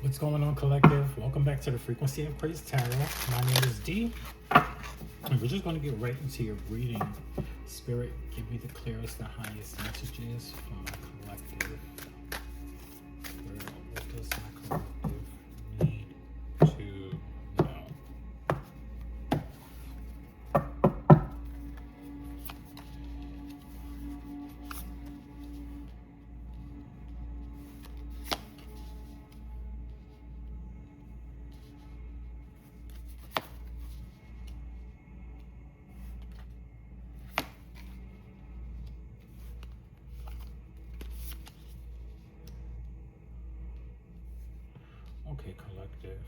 What's going on, collective? Welcome back to the Frequency of Praise Tarot. My name is D, and we're just going to get right into your reading. Spirit, give me the clearest and highest messages from my collective. Spirit, what does my collective need to know? Okay, collective.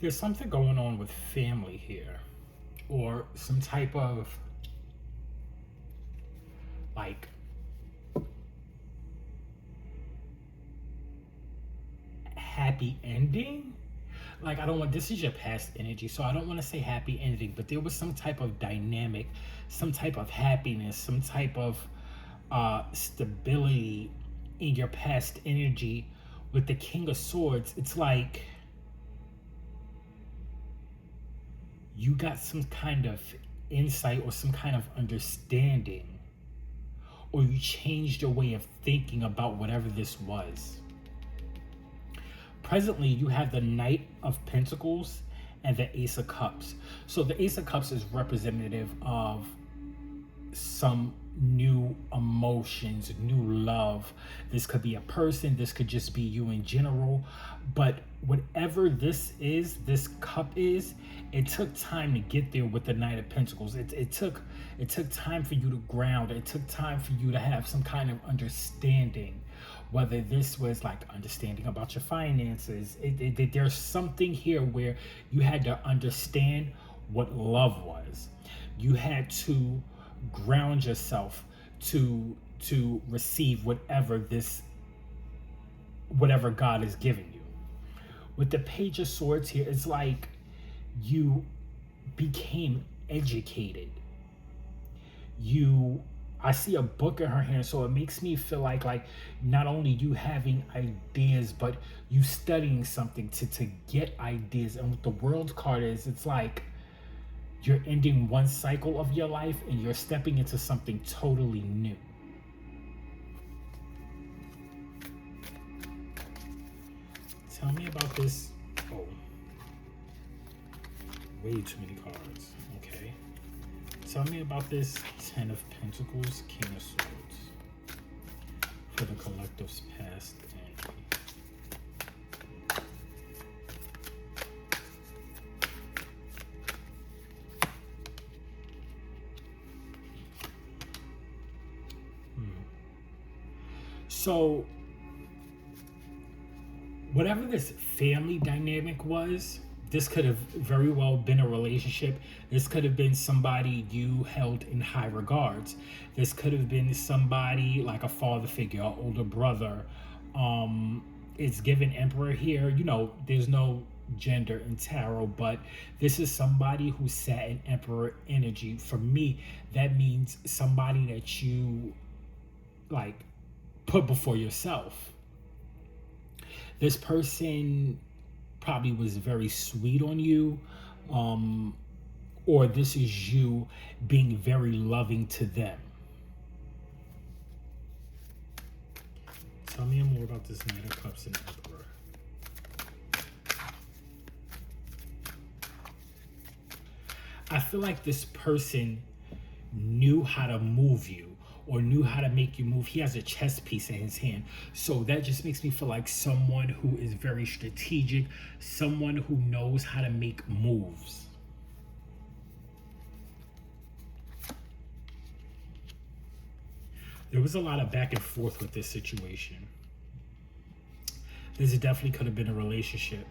There's something going on with family here, or some type of like happy ending. Like, I don't want, this is your past energy, so I don't want to say happy ending, but there was some type of dynamic, some type of happiness, some type of stability in your past energy with the King of Swords. It's like you got some kind of insight or some kind of understanding, or you changed your way of thinking about whatever this was. Presently, you have the Knight of Pentacles and the Ace of Cups. So the Ace of Cups is representative of some new emotions, new love. This could be a person, this could just be you in general. But whatever this is, this cup is, it took time to get there with the Knight of Pentacles. It took time for you to ground. It took time for you to have some kind of understanding. Whether this was like understanding about your finances, there's something here where you had to understand what love was. You had to ground yourself to receive whatever God is giving you. With the Page of Swords here, it's like you became educated. I see a book in her hand, so it makes me feel like not only you having ideas, but you studying something to get ideas. And what the World card is, it's like you're ending one cycle of your life and you're stepping into something totally new. Tell me about this. Oh, way too many cards. Okay. Tell me about this Ten of Pentacles, King of Swords for the collective's past energy. So, whatever this family dynamic was, this could have very well been a relationship. This could have been somebody you held in high regards. This could have been somebody like a father figure, an older brother. It's given Emperor here. You know, there's no gender in tarot, but this is somebody who sat in Emperor energy. For me, that means somebody that you like put before yourself. This person probably was very sweet on you, or this is you being very loving to them. Tell me more about this Knight of Cups and Emperor. I feel like this person knew how to move you or knew how to make you move. He has a chess piece in his hand. So that just makes me feel like someone who is very strategic, someone who knows how to make moves. There was a lot of back and forth with this situation. This definitely could have been a relationship.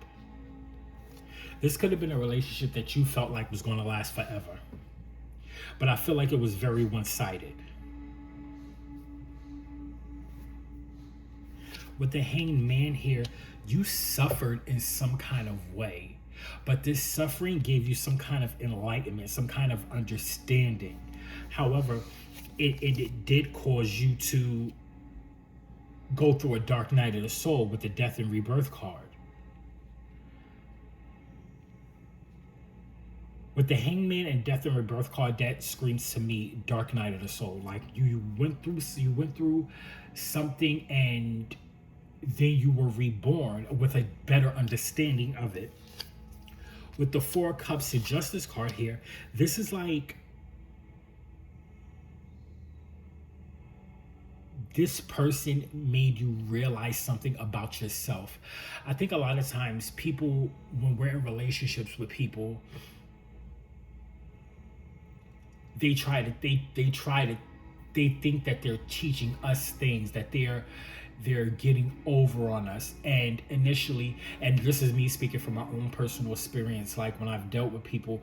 This could have been a relationship that you felt like was going to last forever. But I feel like it was very one-sided. With the Hanged Man here, you suffered in some kind of way. But this suffering gave you some kind of enlightenment, some kind of understanding. However, it did cause you to go through a dark night of the soul with the death and rebirth card. With the Hangman and Death and Rebirth card, that screams to me Dark Night of the Soul. Like you went through something, and then you were reborn with a better understanding of it. With the Four Cups and Justice card here, this is like this person made you realize something about yourself. I think a lot of times people, when we're in relationships with people, they think that they're teaching us things, that they're getting over on us. And initially, and this is me speaking from my own personal experience, like when I've dealt with people,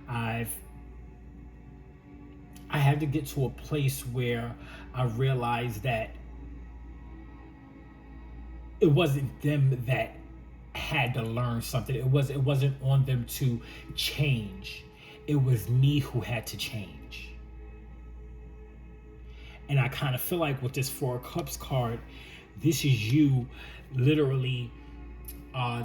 I had to get to a place where I realized that it wasn't them that had to learn something. It wasn't on them to change. It was me who had to change. And I kind of feel like with this Four Cups card, this is you literally,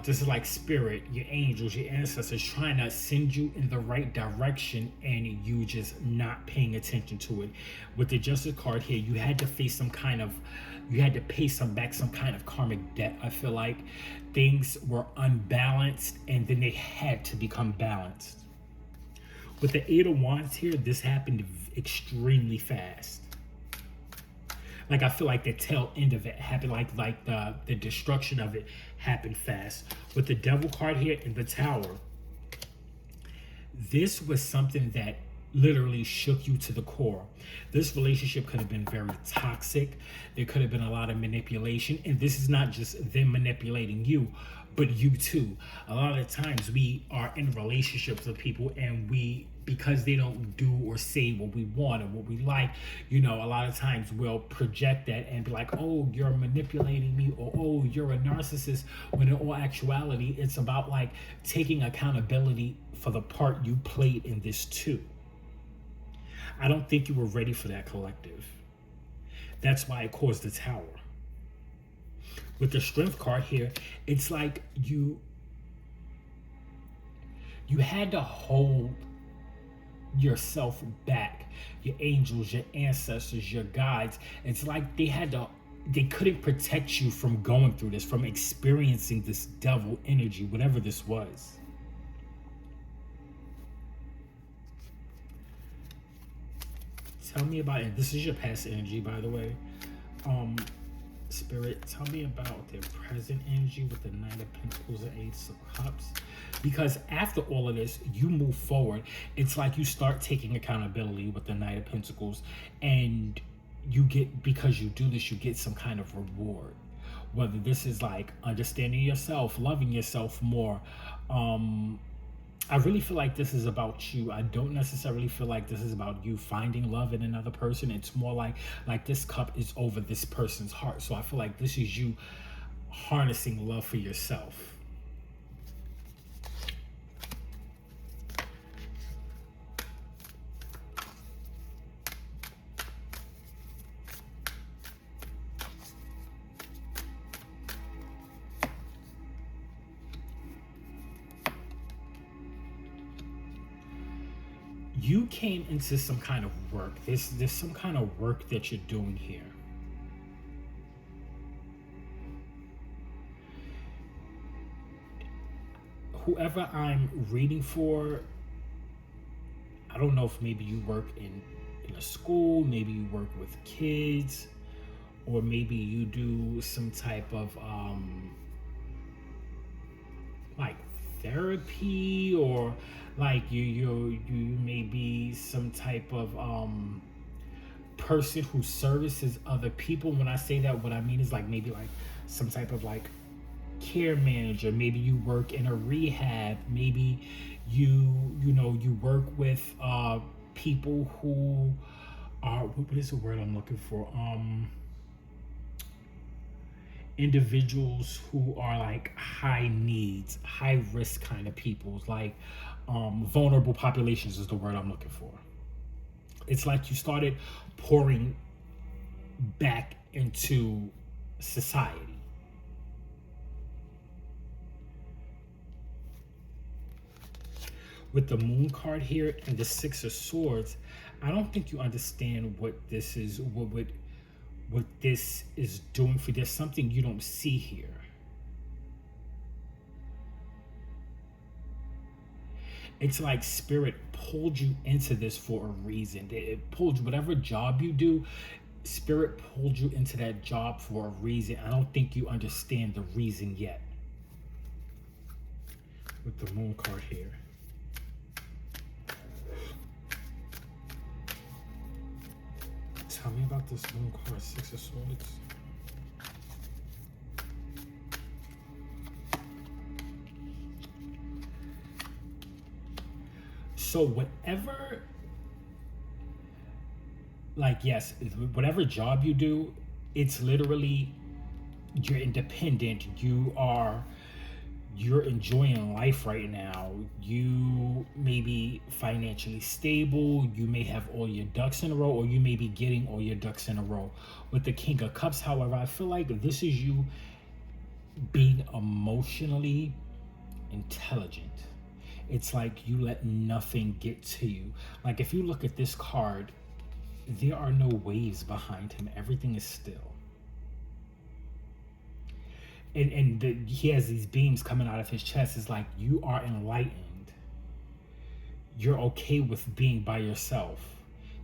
this is like spirit, your angels, your ancestors trying to send you in the right direction, and you just not paying attention to it. With the Justice card here, you had to face some kind of, you had to pay some kind of karmic debt. I feel like things were unbalanced, and then they had to become balanced. With the Eight of Wands here, this happened extremely fast. Like I feel like the tail end of it happened, like the destruction of it happened fast. With the Devil card here in the Tower, this was something that literally shook you to the core. This relationship could have been very toxic. There could have been a lot of manipulation, and this is not just them manipulating you, but you too. A lot of times we are in relationships with people, and because they don't do or say what we want or what we like, a lot of times we'll project that and be like, oh, you're manipulating me, or oh, you're a narcissist, when in all actuality, it's about like taking accountability for the part you played in this too. I don't think you were ready for that, collective. That's why it caused the Tower. With the Strength card here, it's like you had to hold yourself back. Your angels, your ancestors, your guides. It's like they couldn't protect you from going through this, from experiencing this devil energy, whatever this was. Tell me about it. This is your past energy, by the way. Spirit, tell me about their present energy with the Knight of Pentacles and Ace of Cups. Because after all of this, you move forward. It's like you start taking accountability with the Knight of Pentacles, and because you do this, you get some kind of reward. Whether this is like understanding yourself, loving yourself more. I really feel like this is about you. I don't necessarily feel like this is about you finding love in another person. It's more like this cup is over this person's heart. So I feel like this is you harnessing love for yourself. You came into some kind of work. There's some kind of work that you're doing here. Whoever I'm reading for, I don't know if maybe you work in a school, maybe you work with kids, or maybe you do some type of like therapy, or like you may be some type of person who services other people. When I say that, what I mean is like maybe like some type of like care manager. Maybe you work in a rehab. Maybe you work with people who are, what is the word I'm looking for? Individuals who are like high needs, high risk kind of people, like vulnerable populations is the word I'm looking for. It's like you started pouring back into society. With the Moon card here and the Six of Swords, I don't think you understand what this is, what this is doing for you. There's something you don't see here. It's like Spirit pulled you into this for a reason. It pulled you, whatever job you do, Spirit pulled you into that job for a reason. I don't think you understand the reason yet. With the Moon card here. Tell me about this Moon card, Six of Swords. So whatever, like, yes, whatever job you do, it's literally, you're independent, you're enjoying life right now. You may be financially stable, you may have all your ducks in a row, or you may be getting all your ducks in a row. With the King of Cups, however, I feel like this is you being emotionally intelligent. It's like you let nothing get to you. Like, if you look at this card, there are no waves behind him. Everything is still. And he has these beams coming out of his chest. It's like you are enlightened. You're okay with being by yourself.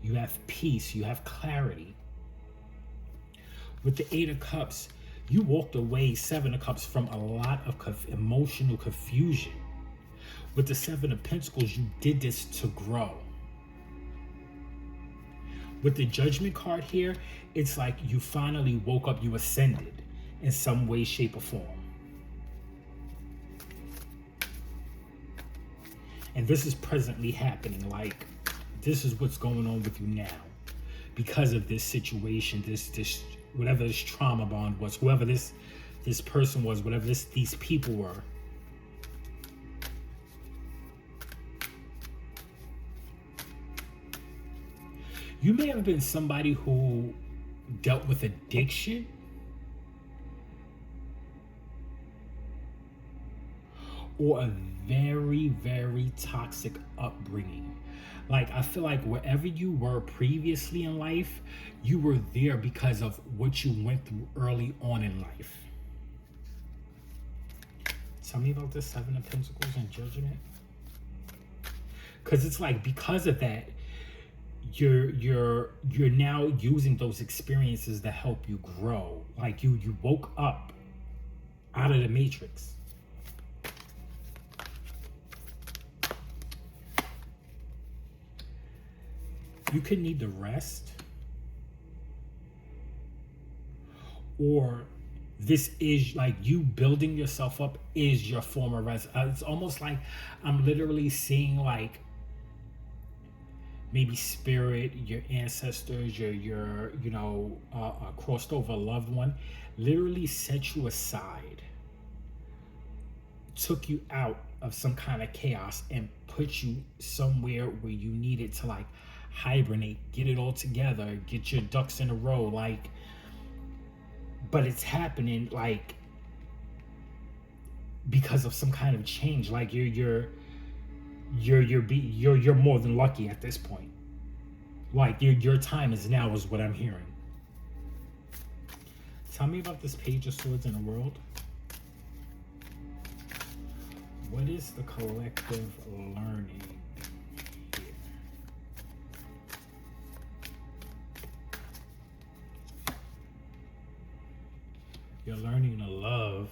You have peace. You have clarity. With the Eight of Cups, you walked away, Seven of Cups, from a lot of emotional confusion. With the Seven of Pentacles, you did this to grow. With the Judgment card here, it's like you finally woke up, you ascended in some way, shape, or form. And this is presently happening. Like, this is what's going on with you now. Because of this situation, this whatever this trauma bond was, whoever this person was, whatever these people were. You may have been somebody who dealt with addiction, or a very, very toxic upbringing. Like, I feel like wherever you were previously in life, you were there because of what you went through early on in life. Tell me about the Seven of Pentacles and Judgment. Because it's like, because of that, you're now using those experiences to help you grow. Like, you woke up out of the matrix. You could need to rest, or this is like you building yourself up is your form of rest. It's almost like I'm literally seeing, like, maybe spirit, your ancestors, your crossed over loved one, literally set you aside, took you out of some kind of chaos and put you somewhere where you needed to, like, hibernate, get it all together, get your ducks in a row, like. But it's happening, like, because of some kind of change. Like, you're more than lucky at this point. Like, your time is now, is what I'm hearing. Tell me about this Page of Swords in the world. What is the collective learning here? You're learning to love.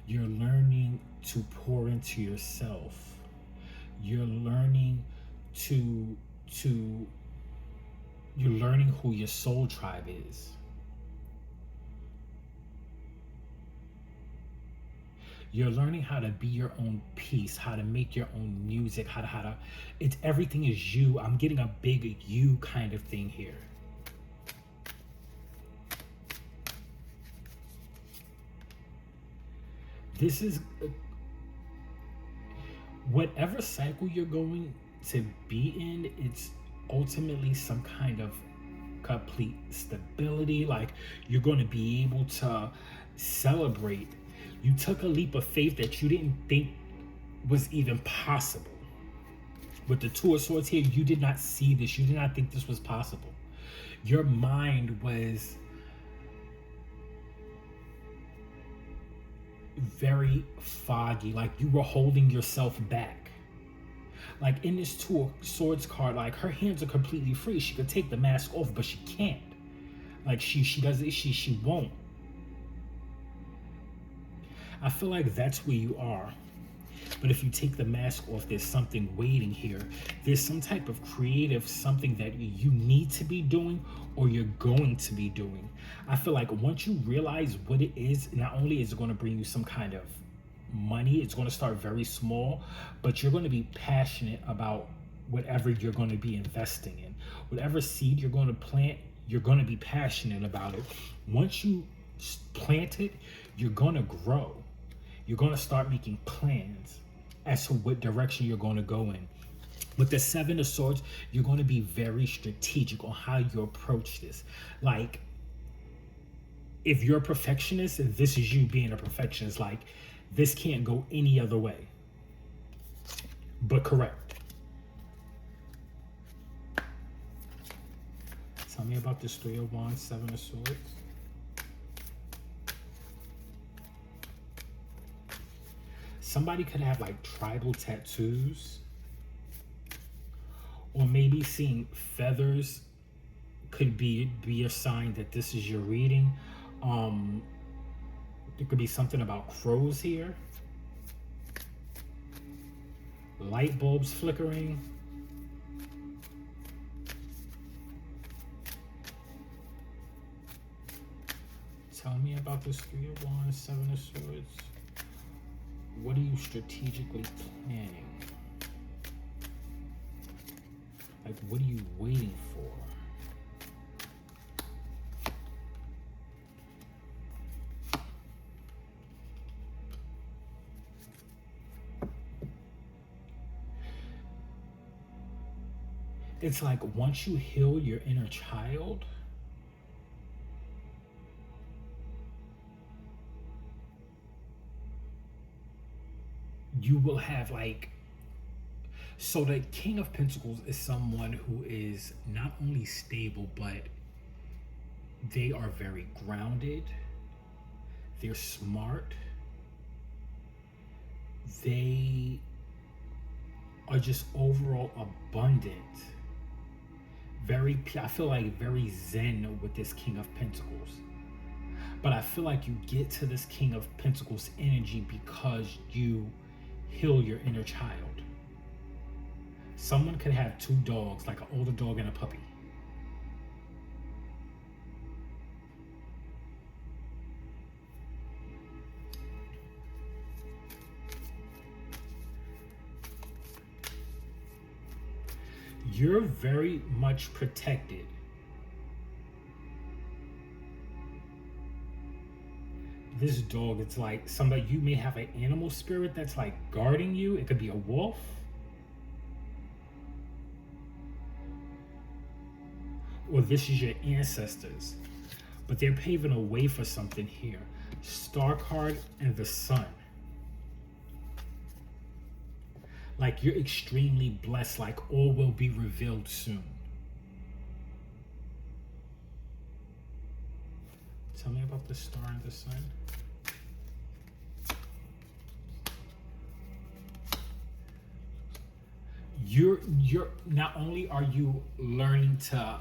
You're learning to pour into yourself. You're learning you're learning who your soul tribe is. You're learning how to be your own peace, how to make your own music, how to it's everything is you. I'm getting a big you kind of thing here. This is whatever cycle you're going to be in, it's ultimately some kind of complete stability. Like, you're going to be able to celebrate. You took a leap of faith that you didn't think was even possible. With the Two of Swords here, you did not see this. You did not think this was possible. Your mind was very foggy, like you were holding yourself back. Like in this Two of Swords card, like her hands are completely free. She could take the mask off, but she can't. Like she doesn't, she won't. I feel like that's where you are. But if you take the mask off, there's something waiting here. There's some type of creative something that you need to be doing or you're going to be doing. I feel like once you realize what it is, not only is it going to bring you some kind of money, it's going to start very small, but you're going to be passionate about whatever you're going to be investing in. Whatever seed you're going to plant, you're going to be passionate about it. Once you plant it, you're going to grow. You're going to start making plans as to what direction you're going to go in. With the Seven of Swords, you're going to be very strategic on how you approach this. Like, if you're a perfectionist, this is you being a perfectionist. Like, this can't go any other way but correct. Tell me about this Three of Wands, Seven of Swords. Somebody could have like tribal tattoos, or maybe seeing feathers could be a sign that this is your reading. There could be something about crows here. Light bulbs flickering. Tell me about this Three of Wands, Seven of Swords. What are you strategically planning? Like, what are you waiting for? It's like once you heal your inner child, you will have like, so the King of Pentacles is someone who is not only stable, but they are very grounded. They're smart. They are just overall abundant. I feel like very zen with this King of Pentacles. But I feel like you get to this King of Pentacles energy because you heal your inner child. Someone could have two dogs, like an older dog and a puppy. You're very much protected. This dog, it's like somebody, you may have an animal spirit that's like guarding you. It could be a wolf. Or this is your ancestors. But they're paving a way for something here. Star card and the Sun. Like you're extremely blessed, like all will be revealed soon. Tell me about the Star and the Sun. You're not only are you learning to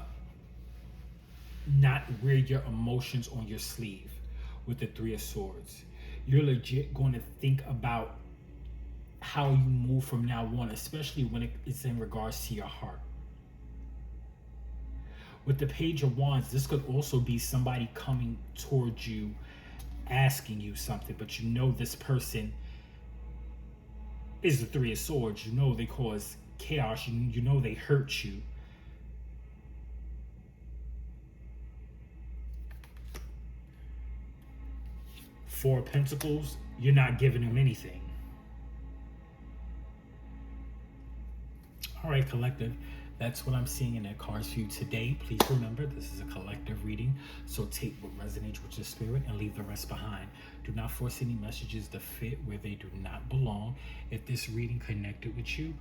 not wear your emotions on your sleeve with the Three of Swords, you're legit going to think about how you move from now on, especially when it's in regards to your heart. With the Page of Wands, this could also be somebody coming towards you, asking you something, but you know this person is the Three of Swords. You know they cause chaos. You know they hurt you. Four of Pentacles, you're not giving them anything. All right, collective. That's what I'm seeing in that cards for you today. Please remember, this is a collective reading, so take what resonates with your spirit and leave the rest behind. Do not force any messages to fit where they do not belong. If this reading connected with you,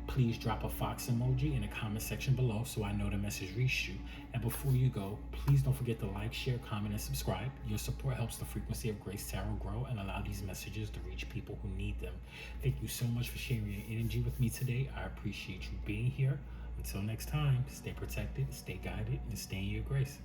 please drop a fox emoji in the comment section below so I know the message reached you. And before you go, please don't forget to like, share, comment, and subscribe. Your support helps the frequency of Grace Tarot grow and allow these messages to reach people who need them. Thank you so much for sharing your energy with me today. I appreciate you being here. Until next time, stay protected, stay guided, and stay in your grace.